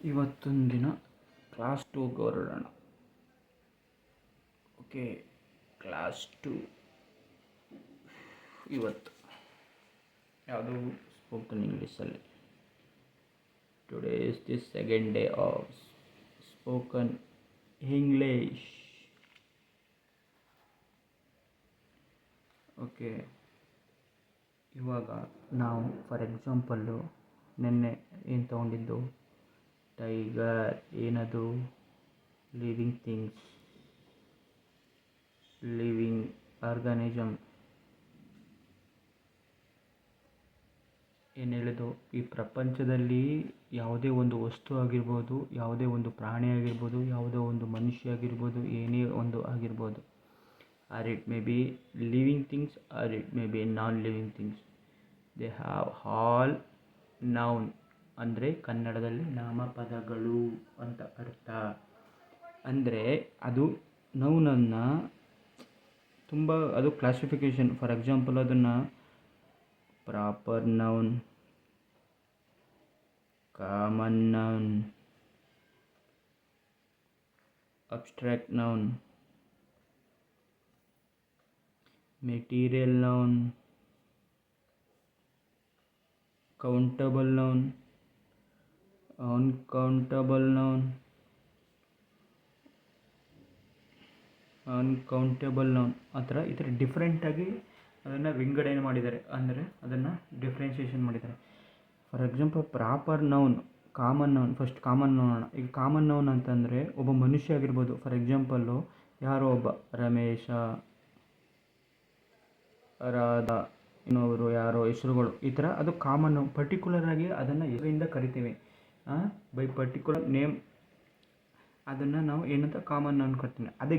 ಇವತ್ತೊಂದು ದಿನ ಕ್ಲಾಸ್ 2ಗೆ ಹೊರಡೋಣ. ಓಕೆ, ಕ್ಲಾಸ್ 2 ಇವತ್ತು ಯಾವುದು ಸ್ಪೋಕನ್ ಇಂಗ್ಲೀಷಲ್ಲಿ. Today is the second day of spoken English. Okay, ಇವಾಗ ನಾವು ಫಾರ್ ಎಕ್ಸಾಂಪಲ್ಲು ನಿನ್ನೆ ಏನು ತೊಗೊಂಡಿದ್ದು, ಟೈಗರ್ ಏನದು, ಲಿವಿಂಗ್ ಥಿಂಗ್ಸ್, ಲಿವಿಂಗ್ ಆರ್ಗಾನಿಸಮ್. ಏನು ಹೇಳಿದು, ಈ ಪ್ರಪಂಚದಲ್ಲಿ ಯಾವುದೇ ಒಂದು ವಸ್ತು ಆಗಿರ್ಬೋದು, ಯಾವುದೇ ಒಂದು ಪ್ರಾಣಿ ಆಗಿರ್ಬೋದು, ಯಾವುದೋ ಒಂದು ಮನುಷ್ಯ ಆಗಿರ್ಬೋದು, ಏನೇ ಒಂದು ಆಗಿರ್ಬೋದು, or it may be living things or it may be non living things, they have all noun. ಅಂದರೆ ಕನ್ನಡದಲ್ಲಿ ನಾಮಪದಗಳು ಅಂತ ಅರ್ಥ. ಅಂದರೆ ಅದು ನೌನನ್ನು ತುಂಬ ಅದು ಕ್ಲಾಸಿಫಿಕೇಷನ್. ಫಾರ್ ಎಕ್ಸಾಂಪಲ್ ಅದನ್ನು proper noun, common noun, abstract noun, material noun, countable noun, uncountable noun, uncountable noun. ಆ ಥರ ಈ ಥರ ಡಿಫ್ರೆಂಟಾಗಿ ಅದನ್ನು ವಿಂಗಡಣೆ ಮಾಡಿದ್ದಾರೆ, ಅಂದರೆ ಅದನ್ನು ಡಿಫ್ರೆನ್ಸಿಯೇಷನ್ ಮಾಡಿದ್ದಾರೆ. For example proper noun, common noun. First common noun. ಈಗ ಕಾಮನ್ ನೌನ್ ಅಂತಂದರೆ ಒಬ್ಬ ಮನುಷ್ಯ ಆಗಿರ್ಬೋದು. ಫಾರ್ ಎಕ್ಸಾಂಪಲ್ಲು ಯಾರೋ ಒಬ್ಬ ರಮೇಶ, ರಾಧಾ, ಇನ್ನೊಬ್ಬರು ಯಾರೋ ಹೆಸರುಗಳು, ಈ ಥರ ಅದು ಕಾಮನ್ ನೌನ್. ಪರ್ಟಿಕ್ಯುಲರಾಗಿ ಅದನ್ನು ಹೆಸರಿಂದ ಕರಿತೀವಿ, ಬೈ ಪರ್ಟಿಕ್ಯುಲರ್ ನೇಮ್. ಅದನ್ನು ನಾವು ಏನಂತ ಕಾಮನ್ ನೌನ್ ಕರಿತೀವಿ. ಅದೇ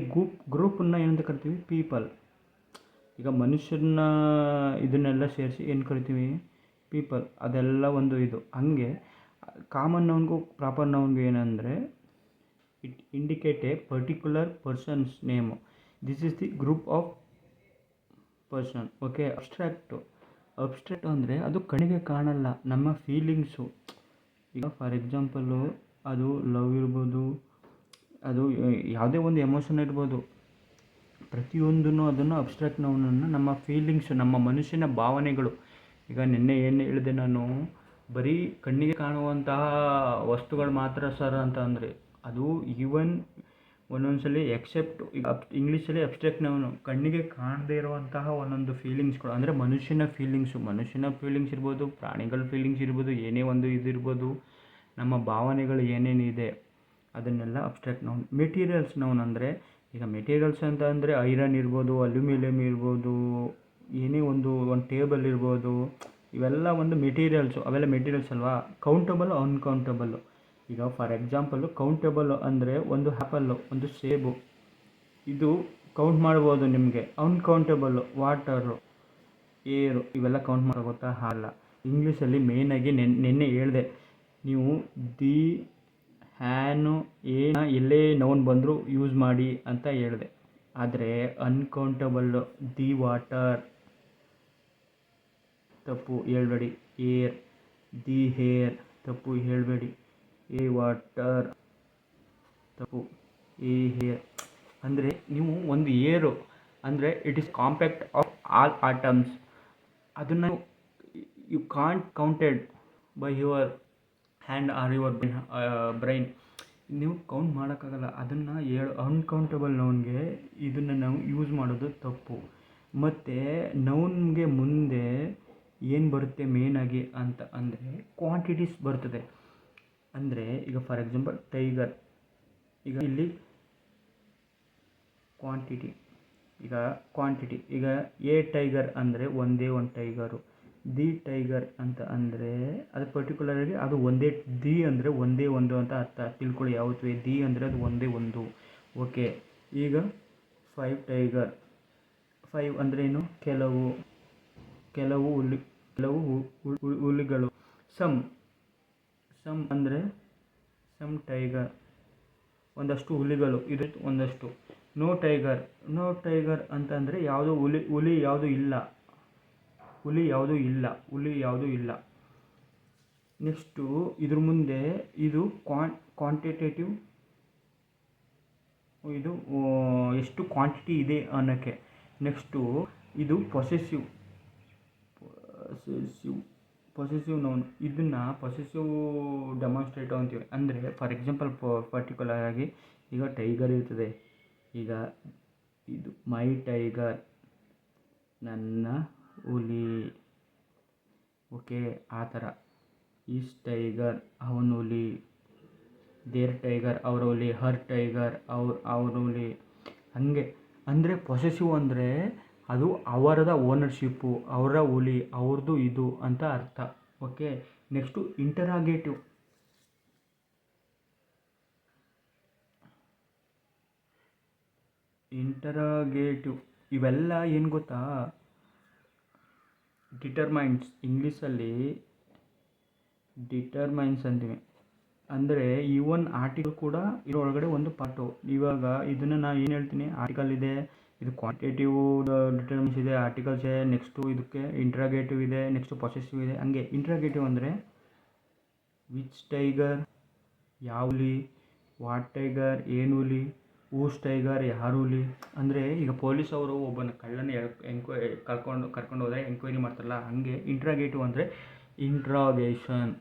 ಗ್ರೂಪನ್ನು ಏನಂತ ಕರಿತೀವಿ, ಪೀಪಲ್. ಈಗ ಮನುಷ್ಯರನ್ನ ಇದನ್ನೆಲ್ಲ ಸೇರಿಸಿ ಏನು ಕರಿತೀವಿ, ಪೀಪಲ್. ಅದೆಲ್ಲ ಒಂದು ಇದು. ಹಂಗೆ ಕಾಮನ್ ನೌನ್ಗೂ ಪ್ರಾಪರ್ ನೌನ್ಗೂ ಏನಂದರೆ, it indicate A particular persons name. This is the group of person. Okay. Abstract ಅಂದರೆ ಅದು ಕಣ್ಣಿಗೆ ಕಾಣಲ್ಲ, ನಮ್ಮ ಫೀಲಿಂಗ್ಸು. ಈಗ ಫಾರ್ ಎಕ್ಸಾಂಪಲ್ಲು ಅದು ಲವ್ ಇರ್ಬೋದು, ಅದು ಯಾವುದೇ ಒಂದು ಎಮೋಷನ್ ಇರ್ಬೋದು, ಪ್ರತಿಯೊಂದನ್ನು ಅದನ್ನು ಅಬ್ಸ್ಟ್ರಾಕ್ಟ್ ನೌನನ್ನು ನಮ್ಮ ಫೀಲಿಂಗ್ಸು, ನಮ್ಮ ಮನುಷ್ಯನ ಭಾವನೆಗಳು. ಈಗ ನಿನ್ನೆ ಏನು ಹೇಳಿದೆ ನಾನು, ಬರೀ ಕಣ್ಣಿಗೆ ಕಾಣುವಂತಹ ವಸ್ತುಗಳು ಮಾತ್ರ ಸರ್ ಅಂತ ಅಂದರೆ, ಅದು ಈವನ್ ಒಂದೊಂದ್ಸಲಿ ಎಕ್ಸೆಪ್ಟ್ ಈಗ ಇಂಗ್ಲೀಷಲ್ಲಿ ಅಬ್ಸ್ಟ್ರಾಕ್ಟ್ ನೌನು, ಕಣ್ಣಿಗೆ ಕಾಣದೇ ಇರುವಂತಹ ಒಂದೊಂದು ಫೀಲಿಂಗ್ಸ್ಗಳು, ಅಂದರೆ ಮನುಷ್ಯನ ಫೀಲಿಂಗ್ಸ್ ಇರ್ಬೋದು, ಪ್ರಾಣಿಗಳ ಫೀಲಿಂಗ್ಸ್ ಇರ್ಬೋದು, ಏನೇ ಒಂದು ಇದಿರ್ಬೋದು, ನಮ್ಮ ಭಾವನೆಗಳು ಏನೇನಿದೆ ಅದನ್ನೆಲ್ಲ ಅಬ್ಸ್ಟ್ರಾಕ್ಟ್ ನೌನ್. ಮೆಟೀರಿಯಲ್ಸ್ ನೌನ್ ಅಂದರೆ, ಈಗ ಮೆಟೀರಿಯಲ್ಸ್ ಅಂತ ಅಂದರೆ ಐರನ್ ಇರ್ಬೋದು, ಅಲ್ಯೂಮಿನಿಯಮ್ ಇರ್ಬೋದು, ಏನೇ ಒಂದು ಟೇಬಲ್ ಇರ್ಬೋದು, ಇವೆಲ್ಲ ಒಂದು ಮೆಟೀರಿಯಲ್ಸು. ಅವೆಲ್ಲ ಮೆಟೀರಿಯಲ್ಸ್ ಅಲ್ವಾ. ಕೌಂಟಬಲ್, ಅನ್ಕೌಂಟಬಲ್ಲು. ಈಗ ಫಾರ್ ಎಕ್ಸಾಂಪಲ್ಲು ಕೌಂಟಬಲ್ ಅಂದರೆ ಒಂದು ಆ್ಯಪಲ್ಲು, ಒಂದು ಸೇಬು, ಇದು ಕೌಂಟ್ ಮಾಡ್ಬೋದು ನಿಮಗೆ. ಅನ್ಕೌಂಟಬಲ್ಲು ವಾಟರು, ಏರು, ಇವೆಲ್ಲ ಕೌಂಟ್ ಮಾಡೋಗುತ್ತಾ ಅಲ್ಲ. ಇಂಗ್ಲೀಷಲ್ಲಿ ಮೇಯ್ನಾಗಿ ನಿನ್ನೆ ಹೇಳಿದೆ, ನೀವು ದಿ, ಹ್ಯಾನು, ಎಲ್ಲೇ ನೌನ್ ಬಂದರೂ ಯೂಸ್ ಮಾಡಿ ಅಂತ ಹೇಳಿದೆ. ಆದರೆ ಅನ್ಕೌಂಟಬಲ್ಲು, ದಿ ವಾಟರ್ ತಪ್ಪು ಹೇಳಬೇಡಿ, ಏರ್, ದಿ ಹೇರ್ ತಪ್ಪು ಹೇಳಬೇಡಿ, ಎ ವಾಟರ್ ತಪ್ಪು, ಎ ಹೇರ್. ಅಂದರೆ ನೀವು ಒಂದು ಏರು ಅಂದರೆ it is compact of all atoms. ಅದನ್ನು you can't counted by your hand or your brain. ನೀವು ಕೌಂಟ್ ಮಾಡೋಕ್ಕಾಗಲ್ಲ. ಅದನ್ನು ಅನ್ಕೌಂಟಬಲ್ ನೌನ್ಗೆ ಇದನ್ನು ನಾವು ಯೂಸ್ ಮಾಡೋದು ತಪ್ಪು. ಮತ್ತು ನೌನ್ಗೆ ಮುಂದೆ ಏನು ಬರುತ್ತೆ ಮೇಯ್ನಾಗಿ ಅಂತ ಅಂದರೆ ಕ್ವಾಂಟಿಟೀಸ್ ಬರ್ತದೆ. ಅಂದರೆ ಈಗ ಫಾರ್ ಎಕ್ಸಾಂಪಲ್ ಟೈಗರ್, ಈಗ ಇಲ್ಲಿ ಕ್ವಾಂಟಿಟಿ, ಈಗ ಎ ಟೈಗರ್ ಅಂದರೆ ಒಂದೇ ಒಂದು ಟೈಗರು. ದಿ ಟೈಗರ್ ಅಂತ ಅಂದರೆ ಅದು ಪರ್ಟಿಕ್ಯುಲರಾಗಿ ಅದು ಒಂದೇ. ದಿ ಅಂದರೆ ಒಂದೇ ಒಂದು ಅಂತ ಅರ್ಥ ತಿಳ್ಕೊಳ್ಳಿ ಯಾವತ್ತೂ. ದಿ ಅಂದರೆ ಅದು ಒಂದೇ ಒಂದು. ಓಕೆ. ಈಗ 5 ಟೈಗರ್. 5 ಅಂದರೆ ಏನು, ಕೆಲವು ಹುಲಿಗಳು. ಸಮ್ ಅಂದರೆ ಸಮ್ ಟೈಗರ್, ಒಂದಷ್ಟು ಹುಲಿಗಳು, ಇದು ಒಂದಷ್ಟು. ನೋ ಟೈಗರ್ ಅಂತಂದರೆ ಯಾವುದೋ ಹುಲಿ ಯಾವುದೂ ಇಲ್ಲ. ನೆಕ್ಸ್ಟು ಇದ್ರ ಮುಂದೆ ಇದು ಕ್ವಾಂಟಿಟೇಟಿವ್, ಇದು ಎಷ್ಟು ಕ್ವಾಂಟಿಟಿ ಇದೆ ಅನ್ನೋಕ್ಕೆ. ನೆಕ್ಸ್ಟು ಇದು ಪೊಸೆಸಿವ್ ನೌನ್. ಇದನ್ನು ಪೊಸೆಸಿವ್ ಡೆಮಾನ್ಸ್ಟ್ರೇಟಿವ್ ಅಂತೀವಿ. ಅಂದರೆ ಫಾರ್ ಎಕ್ಸಾಂಪಲ್ ಪರ್ಟಿಕ್ಯುಲರ್ ಆಗಿ ಈಗ ಟೈಗರ್ ಇರ್ತದೆ. ಈಗ ಇದು ಮೈ ಟೈಗರ್, ನನ್ನ ಹುಲಿ. ಓಕೆ, ಆ ಥರ. ಈಸ್ ಟೈಗರ್, ಅವನ ಹುಲಿ. ದೇರ್ ಟೈಗರ್, ಅವರ ಹುಲಿ. ಹರ್ ಟೈಗರ್, ಅವ್ರ ಹುಲಿ. ಹಾಗೆ ಅಂದರೆ ಪೊಸೆಸಿವ್ ಅಂದರೆ ಅದು ಅವರದ ಓನರ್ಶಿಪ್ಪು, ಅವರ ಹುಲಿ, ಅವ್ರದ್ದು ಇದು ಅಂತ ಅರ್ಥ. Okay, next interrogative. ಇವೆಲ್ಲ ಏನು ಗೊತ್ತಾ, ಡಿಟರ್ಮೈನ್ಸ್. ಇಂಗ್ಲೀಷಲ್ಲಿ ಡಿಟರ್ಮೈನ್ಸ್ ಅಂತೀವಿ. ಅಂದರೆ ಈವನ್ ಆರ್ಟಿಕಲ್ ಕೂಡ ಇದರೊಳಗಡೆ ಒಂದು ಪಾರ್ಟು. ಇವಾಗ ಇದನ್ನು ನಾನು ಏನು ಹೇಳ್ತೀನಿ, ಆರ್ಟಿಕಲ್ ಇದೆ, ಇದು ಕ್ವಾಂಟಿಟೇಟಿವ್ ಡಿಟರ್ಮಿನ್ಸ್ ಇದೆ, ಆರ್ಟಿಕಲ್ಸ್ ಇದೆ, ನೆಕ್ಸ್ಟು ಇದಕ್ಕೆ ಇಂಟ್ರಾಗೇಟಿವ್ ಇದೆ, ನೆಕ್ಸ್ಟು ಪೊಸೆಸಿವ್ ಇದೆ. ಹಂಗೆ ಇಂಟ್ರಾಗೇಟಿವ್ ಅಂದರೆ ವಿಚ್ ಟೈಗರ್, ಯಾವ ಹುಲಿ, ವಾಟ್ ಟೈಗರ್, ಏನು ಹುಲಿ, ಹೂಸ್ ಟೈಗರ್, ಯಾರು ಹುಲಿ. ಅಂದರೆ ಈಗ ಪೊಲೀಸ್ ಅವರು ಒಬ್ಬನ ಕಳ್ಳನ ಕರ್ಕೊಂಡು ಹೋದರೆ ಎಂಕ್ವೈರಿ ಮಾಡ್ತಾರಲ್ಲ, ಹಾಗೆ ಇಂಟ್ರಾಗೇಟಿವ್ ಅಂದರೆ ಇಂಟ್ರಾಗೇಷನ್.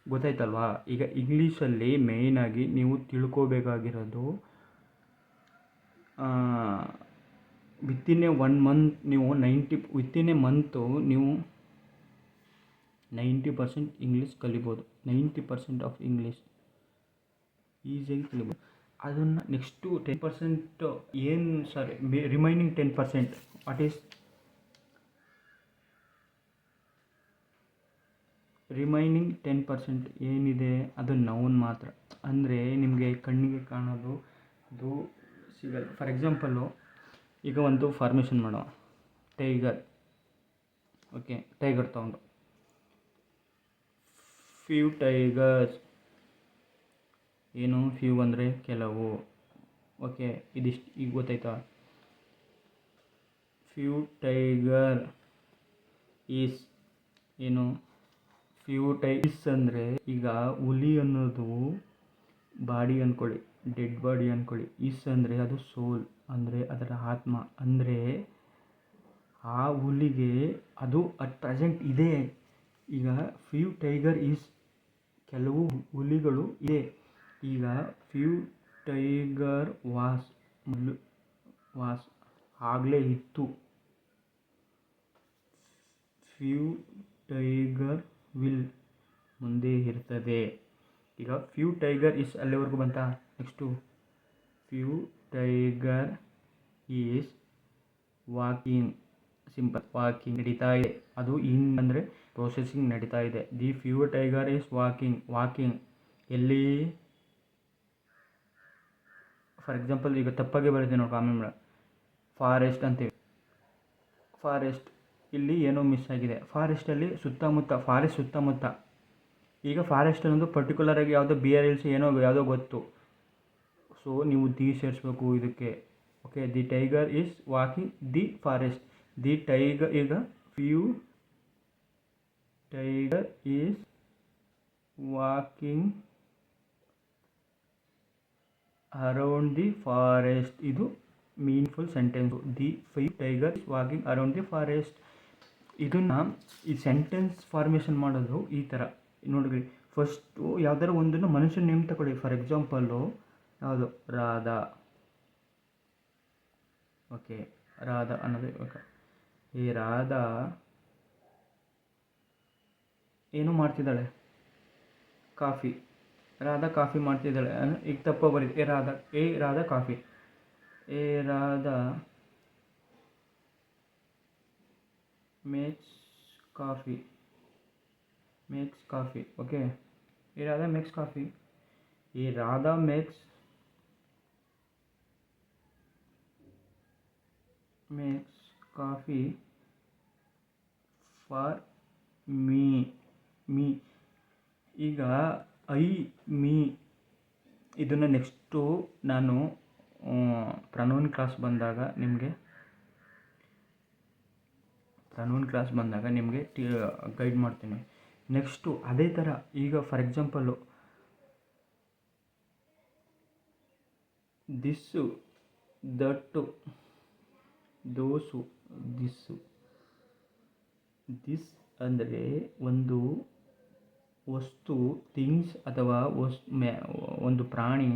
ಗೊತ್ತಾಯ್ತಲ್ವಾ? ಈಗ ಇಂಗ್ಲೀಷಲ್ಲಿ ಮೇಯ್ನಾಗಿ ನೀವು ತಿಳ್ಕೋಬೇಕಾಗಿರೋದು, ವಿತಿನ್ ಎ 1 ಮಂತ್ ನೀವು ವಿತಿನ್ ಎ ಮಂತು ನೀವು 90% ಇಂಗ್ಲೀಷ್ ಕಲಿಬೋದು. 90% ಆಫ್ ಇಂಗ್ಲೀಷ್ ಈಸಿಯಾಗಿ ಕಲಿಬೋದು. ಅದನ್ನು next 10% remaining 10% what is remaining 10% ಏನಿದೆ ಅದು ನೌನ್ ಮಾತ್ರ. ಅಂದರೆ ನಿಮಗೆ ಕಣ್ಣಿಗೆ ಕಾಣೋದು ಅದು ಸಿಗಲ್ಲ. ಫಾರ್ ಎಕ್ಸಾಂಪಲ್ಲು ಈಗ ಒಂದು ಫಾರ್ಮೇಷನ್ ಮಾಡೋ ಟೈಗರ್. ಓಕೆ, ಟೈಗರ್ ತಗೊಂಡು ಫ್ಯೂ ಟೈಗರ್ಸ್. ಏನು ಫ್ಯೂ ಅಂದರೆ ಕೆಲವು. ಓಕೆ, ಇದಿಷ್ಟು ಈಗ ಗೊತ್ತಾಯ್ತಾ? ಫ್ಯೂ ಟೈಗರ್ ಈಸ್ ಏನು, ಫ್ಯೂ ಟೈಸ್ ಅಂದರೆ ಈಗ ಹುಲಿ ಅನ್ನೋದು ಬಾಡಿ ಅಂದ್ಕೊಳ್ಳಿ, ಡೆಡ್ ಬಾಡಿ ಅಂದ್ಕೊಳ್ಳಿ. ಈಸ್ ಅಂದರೆ ಅದು ಸೋಲ್, ಅಂದರೆ ಅದರ ಆತ್ಮ. ಅಂದರೆ ಆ ಹುಲಿಗೆ ಅದು ಅಟ್ ಪ್ರೆಸೆಂಟ್ ಇದೆ. ಈಗ ಫ್ಯೂ ಟೈಗರ್ ಈಸ್ ಕೆಲವು ಹುಲಿಗಳು ಇದೆ. ಈಗ ಫ್ಯೂ ಟೈಗರ್ ವಾಸ್ ಆಗಲೇ ಇತ್ತು. ಫ್ಯೂ ಟೈಗರ್ ವಿಲ್ ಮುಂದೆ ಇರ್ತದೆ. ಈಗ ಫ್ಯೂ ಟೈಗರ್ ಈಸ್ ಅಲ್ಲಿವರೆಗೂ ಬಂತಾ? Next few tiger is walking. Simple, walking ನಡೀತಾ ಇದೆ. ಅದು ಅಂದರೆ ಪ್ರೊಸೆಸಿಂಗ್ ನಡೀತಾ ಇದೆ. The few tiger is walking ಎಲ್ಲಿ? ಫಾರ್ ಎಕ್ಸಾಂಪಲ್ ಈಗ ತಪ್ಪಾಗಿ ಬರುತ್ತೆ ನೋಡಿ, ಆಮೇಲೆ ಫಾರೆಸ್ಟ್ ಅಂತೀವಿ. ಫಾರೆಸ್ಟ್, ಇಲ್ಲಿ ಏನೋ ಮಿಸ್ ಆಗಿದೆ. ಫಾರೆಸ್ಟಲ್ಲಿ ಫಾರೆಸ್ಟ್ ಸುತ್ತಮುತ್ತ. ಈಗ ಫಾರೆಸ್ಟ್ ಅನ್ನೋದು ಪರ್ಟಿಕ್ಯುಲರ್ ಆಗಿ ಯಾವುದೋ BRLC ಯಾವುದೋ ಗೊತ್ತು. ಸೊ ನೀವು ದಿ ಸೇರಿಸ್ಬೇಕು ಇದಕ್ಕೆ. Okay, the tiger is walking the forest. The tiger, ಈಗ few tiger is walking around the forest. ಇದು meaningful sentence. The few tiger is walking around the forest. ಇದನ್ನು ಈ ಸೆಂಟೆನ್ಸ್ ಫಾರ್ಮೇಷನ್ ಮಾಡೋದು ಈ ಥರ ನೋಡಿರಿ. ಫಸ್ಟು ಯಾವ್ದಾರು ಒಂದನ್ನು ಮನುಷ್ಯನ ನೇಮ್ ತಗೊಳ್ಳಿ. ಫಾರ್ ಎಕ್ಸಾಂಪಲ್ಲು ಯಾವುದು, ರಾಧಾ. ಓಕೆ, ರಾಧಾ ಅನ್ನೋದು ಇವಾಗ ಈ ರಾಧಾ ಏನು ಮಾಡ್ತಿದ್ದಾಳೆ, ಕಾಫಿ. ರಾಧಾ ಕಾಫಿ ಮಾಡ್ತಿದ್ದಾಳೆ. ಈಗ ತಪ್ಪ ಬರೀ Radha coffee. Radha makes coffee. Okay, Radha makes coffee. Radha makes coffee for me. ಈಗ ಮೀ ಇದನ್ನು ನೆಕ್ಸ್ಟು ನಾನು ಪ್ರನೌನ್ ಕ್ಲಾಸ್ ಬಂದಾಗ ನಿಮಗೆ ಗೈಡ್ ಮಾಡ್ತೀನಿ. ನೆಕ್ಸ್ಟು ಅದೇ ಥರ ಈಗ for example this, that, those, this. This ಅಂದರೆ ಒಂದು ವಸ್ತು, ಥಿಂಗ್ಸ್ ಅಥವಾ ಒಂದು ಪ್ರಾಣಿ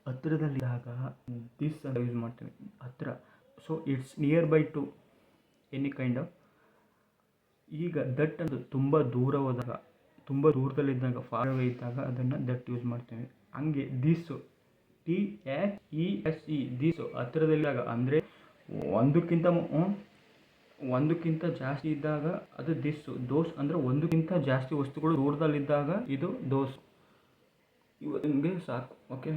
ಹತ್ತಿರದಲ್ಲಿದ್ದಾಗ ದಿಸ್ ಅಂತ ಯೂಸ್ ಮಾಡ್ತೀವಿ, ಹತ್ತಿರ. So it's near by two any kind of. ಈಗ ದಟ್ ಅಂತ ತುಂಬ ದೂರ ಹೋದಾಗ, ತುಂಬ ದೂರದಲ್ಲಿದ್ದಾಗ, ಫಾರ್ ಅವೇ ಇದ್ದಾಗ ಅದನ್ನು ದಟ್ ಯೂಸ್ ಮಾಡ್ತೀವಿ. ಹಂಗೆ ದಿಸ್ಸು, THESE, ದಿಸ್ಸು ಹತ್ತಿರದಲ್ಲಿದ್ದಾಗ ಅಂದರೆ ಒಂದಕ್ಕಿಂತ ಜಾಸ್ತಿ ಇದ್ದಾಗ ಅದು ದಿಸ್ಸು. ದೋಸ್ ಅಂದರೆ ಒಂದಕ್ಕಿಂತ ಜಾಸ್ತಿ ವಸ್ತುಗಳು ದೂರದಲ್ಲಿದ್ದಾಗ ಇದು ದೋಸ್. ಇವು ನಿಮಗೆ ಸಾಕು. ಓಕೆ.